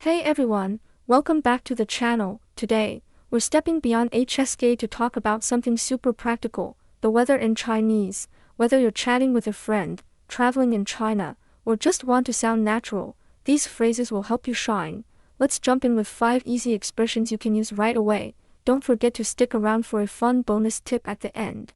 Hey everyone, welcome back to the channel. Today, we're stepping beyond HSK to talk about something super practical, the weather in Chinese. Whether you're chatting with a friend, traveling in China, or just want to sound natural, these phrases will help you shine. Let's jump in with 5 easy expressions you can use right away. Don't forget to stick around for a fun bonus tip at the end.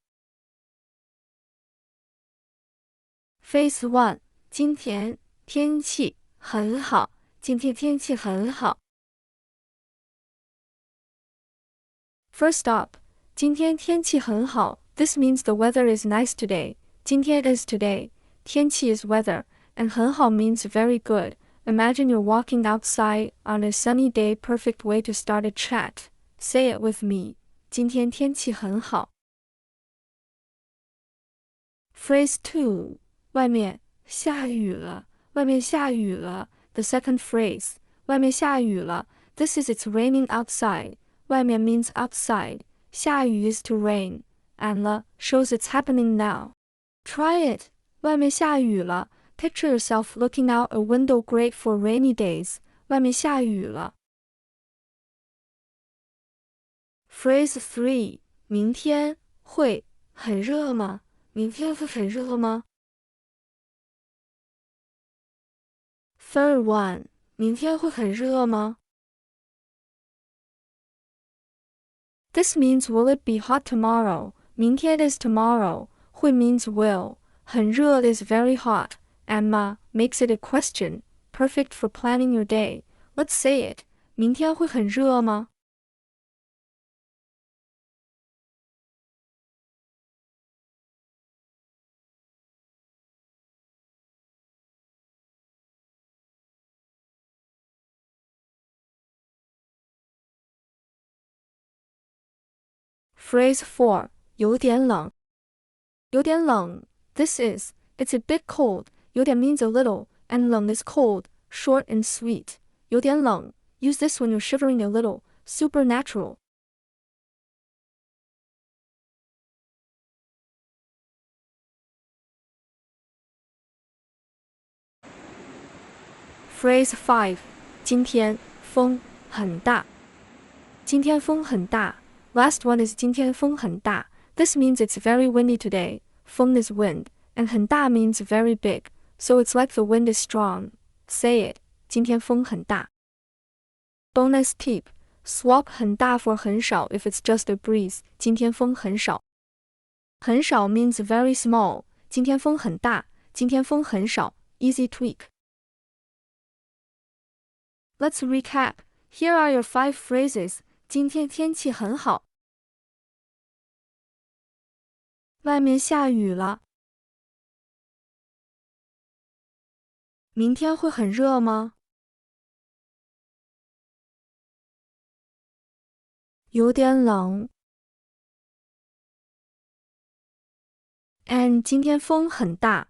Phrase 1. 今天天气很好。今天天气很好。First up, 今天天气很好. This means the weather is nice today. 今天 is today. 天气 is weather, and 很好 means very good. Imagine you're walking outside on a sunny day, perfect way to start a chat. Say it with me. 今天天气很好。Phrase 2. 外面下雨了。外面下雨了。The second phrase, 外面下雨了. This is it's raining outside. 外面 means outside. 下雨 is to rain. And 了 shows it's happening now. Try it. 外面下雨了. Picture yourself looking out a window, great for rainy days. 外面下雨了. Phrase 3. 明天会很热吗？明天会很热吗？Third one, 明天会很热吗？ This means will it be hot tomorrow? 明天 is tomorrow. 会 means will. 很热 is very hot. And 吗 makes it a question, perfect for planning your day. Let's say it. 明天会很热吗？Phrase 4. 有点冷。有点冷. This is, it's a bit cold. 有点 means a little, and 冷 is cold, short and sweet. 有点冷. Use this when you're shivering a little, super natural. Phrase 5. 今天风很大。今天风很大. Last one is 今天风很大. This means it's very windy today. 风 is wind, and 很大 means very big, so it's like the wind is strong. Say it. 今天风很大. Bonus tip. Swap 很大 for 很少 if it's just a breeze. 今天风很少. 很少 means very small. 今天风很大. 今天风很少. Easy tweak. Let's recap. Here are your 5 phrases. 今天天气很好。外面下雨了。明天会很热吗？有点冷。And 今天风很大。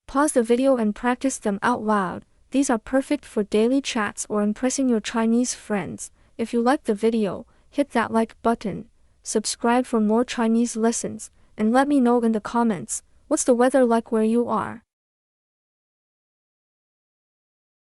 Pause the video and practice them out loud. These are perfect for daily chats or impressing your Chinese friends. If you like the video, hit that like button, subscribe for more Chinese lessons, and let me know in the comments, what's the weather like where you are?